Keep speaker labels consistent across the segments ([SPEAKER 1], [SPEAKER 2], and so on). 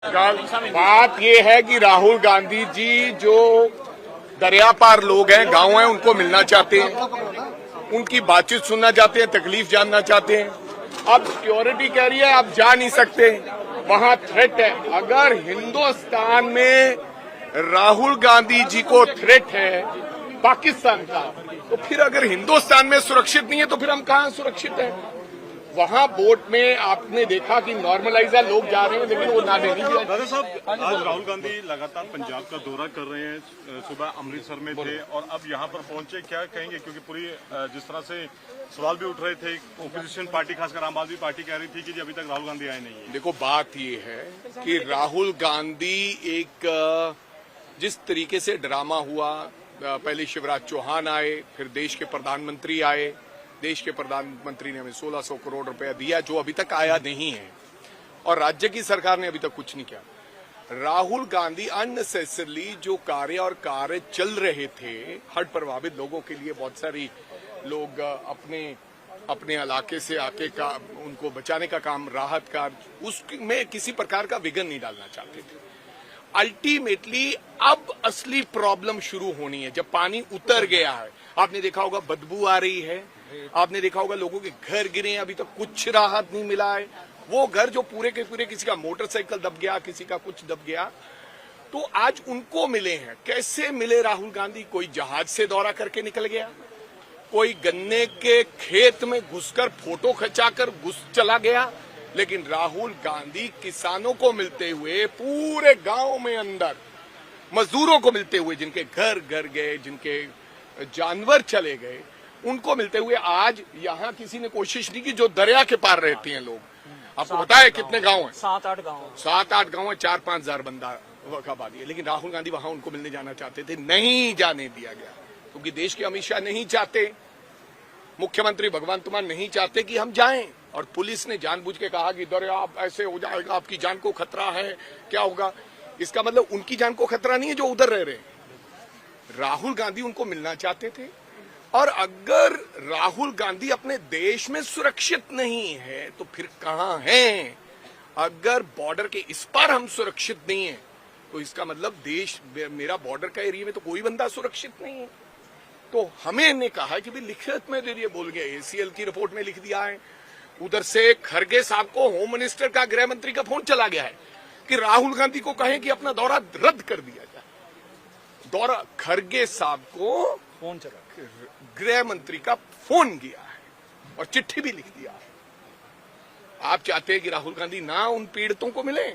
[SPEAKER 1] बात ये है कि राहुल गांधी जी जो दरिया पार लोग हैं, गांव हैं, उनको मिलना चाहते हैं, उनकी बातचीत सुनना चाहते हैं, तकलीफ जानना चाहते हैं। अब सिक्योरिटी कह रही है आप जा नहीं सकते, वहां थ्रेट है। अगर हिंदुस्तान में राहुल गांधी जी को थ्रेट है पाकिस्तान का, तो फिर अगर हिंदुस्तान में सुरक्षित नहीं है तो फिर हम कहां सुरक्षित हैं? वहां बोट में आपने देखा कि नॉर्मलाइजर लोग जा रहे हैं, लेकिन वो ना देनी चाहिए।
[SPEAKER 2] दादा साहब, आज राहुल गांधी लगातार पंजाब का दौरा कर रहे हैं, सुबह अमृतसर में थे और अब यहां पर पहुंचे, क्या कहेंगे? क्योंकि पूरी जिस तरह से सवाल भी उठ रहे थे, ओपोजिशन पार्टी खासकर आम आदमी पार्टी कह रही थी कि अभी तक राहुल गांधी आए नहीं है।
[SPEAKER 1] देखो, बात ये है कि राहुल गांधी एक जिस तरीके से ड्रामा हुआ, पहले शिवराज चौहान आए, फिर देश के प्रधानमंत्री आए, देश के प्रधानमंत्री ने हमें 1600 करोड़ रुपया दिया जो अभी तक आया नहीं है, और राज्य की सरकार ने अभी तक कुछ नहीं किया। राहुल गांधी अननेसेसरली जो कार्य चल रहे थे हड़ प्रभावित लोगों के लिए, बहुत सारी लोग अपने इलाके से आके उनको बचाने का काम, राहत कार्य, उसमें किसी प्रकार का विघ्न नहीं डालना चाहते थे। अल्टीमेटली अब असली प्रॉब्लम शुरू होनी है जब पानी उतर गया है। आपने देखा होगा बदबू आ रही है, आपने देखा होगा लोगों के घर गिरे हैं, अभी तक कुछ राहत नहीं मिला है। वो घर जो पूरे के पूरे, किसी का मोटरसाइकिल दब गया, किसी का कुछ दब गया, तो आज उनको मिले हैं। कैसे मिले राहुल गांधी? कोई जहाज से दौरा करके निकल गया, कोई गन्ने के खेत में घुसकर फोटो खिंचाकर घुस चला गया, लेकिन राहुल गांधी किसानों को मिलते हुए, पूरे गांव में अंदर मजदूरों को मिलते हुए, जिनके घर गए, जिनके जानवर चले गए, उनको मिलते हुए आज यहाँ किसी ने कोशिश नहीं की जो दरिया के पार रहते हैं लोग। आपको पता है कितने गांव हैं?
[SPEAKER 3] 7-8
[SPEAKER 1] गांव है, 4-5 हजार बंदा का आबादी है, लेकिन राहुल गांधी वहां उनको मिलने जाना चाहते थे, नहीं जाने दिया गया, क्योंकि देश के अमित शाह नहीं चाहते, मुख्यमंत्री भगवंत मान नहीं चाहते कि हम जाएं, और पुलिस ने जानबूझ के कहा कि दरिया आप ऐसे हो जाएगा, आपकी जान को खतरा है, क्या होगा? इसका मतलब उनकी जान को खतरा नहीं है जो उधर रह रहे हैं। राहुल गांधी उनको मिलना चाहते थे, और अगर राहुल गांधी अपने देश में सुरक्षित नहीं है तो फिर कहां हैं? अगर बॉर्डर के इस पार हम सुरक्षित नहीं है तो इसका मतलब देश, मेरा बॉर्डर का एरिया में तो कोई बंदा सुरक्षित नहीं है। तो हमें ने कहा कि भाई लिखित में दे दिए, बोल गए, एसीएल की रिपोर्ट में लिख दिया है। उधर से खरगे साहब को, होम मिनिस्टर का, गृह मंत्री का फोन चला गया है कि राहुल गांधी को कहें कि अपना दौरा रद्द कर दिया जाए। दौरा, खरगे साहब को
[SPEAKER 3] फोन चला,
[SPEAKER 1] गृह मंत्री का फोन गया है और चिट्ठी भी लिख दिया है। आप चाहते हैं कि राहुल गांधी ना उन पीड़ितों को मिले?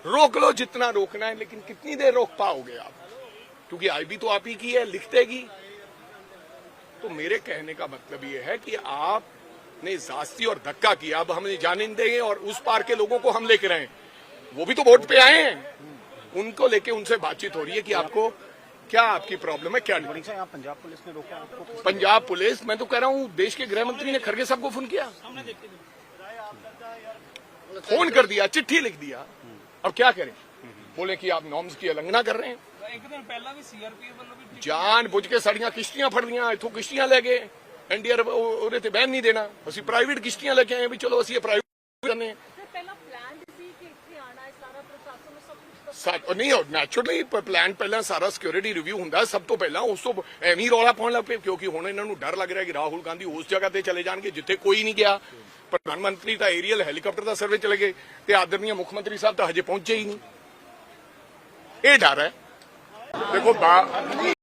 [SPEAKER 1] रोक लो जितना रोकना है, लेकिन कितनी देर रोक पाओगे आप? क्योंकि आईबी तो आप ही की है, लिख देगी। तो मेरे कहने का मतलब ये है कि आपने जास्ती और धक्का किया, अब हम जाने नहीं देंगे, और उस पार के लोगों को हम लेके रहे, वो भी तो वोट पे आए हैं, उनको लेके उनसे बातचीत हो रही है कि आपको क्या, आपकी प्रॉब्लम है क्या?
[SPEAKER 3] यहाँ पंजाब पुलिस ने रोका आपको?
[SPEAKER 1] पंजाब पुलिस, मैं तो कह रहा हूँ, देश के गृह मंत्री ने खरगे साहब को फोन किया, फोन कर दिया, चिट्ठी लिख दिया, अब क्या करें? बोले कि आप नॉर्म्स की उल्लंघना कर रहे हैं।
[SPEAKER 3] एक दिन पहला भी सीआरपीएफ वालों भी
[SPEAKER 1] जान बुझ के साड़ियां किश्तियां फड़ दियां, इथों किश्तियां ले गए, एनडीआरएफ ਉਹਦੇ ਤੇ बैन नहीं देना, ਅਸੀਂ प्राइवेट किश्तियां लेके आए भी, चलो ਅਸੀਂ प्राइवेट करने नहीं। नैचुरली प्लान पहला सारा सिक्योरिटी रिव्यू ਹੁੰਦਾ ਸਭ ਤੋਂ ਪਹਿਲਾਂ, ਉਸ ਤੋਂ ਐਵੇਂ ਰੌਲਾ ਪਾਉਣ ਲੱਗ ਪਏ, ਕਿਉਂਕਿ ਹੁਣ ਇਹਨਾਂ ਨੂੰ ਡਰ ਲੱਗ ਰਿਹਾ ਕਿ ਰਾਹੁਲ ਗਾਂਧੀ ਉਸ ਜਗ੍ਹਾ ਤੇ ਚਲੇ ਜਾਣਗੇ ਜਿੱਥੇ ਕੋਈ ਨਹੀਂ ਗਿਆ। ਪ੍ਰਧਾਨ ਮੰਤਰੀ ਤਾਂ ਏਰੀਅਲ ਹੈਲੀਕਾਪਟਰ ਦਾ ਸਰਵੇ ਚਲੇ ਗਏ, ਤੇ ਆਦਰਨੀय ਮੁੱਖ ਮੰਤਰੀ ਸਾਹਿਬ ਤਾਂ ਹਜੇ ਪਹੁੰਚੇ ਹੀ ਨਹੀਂ। ਇਹ ਡਰ ਹੈ। ਦੇਖੋ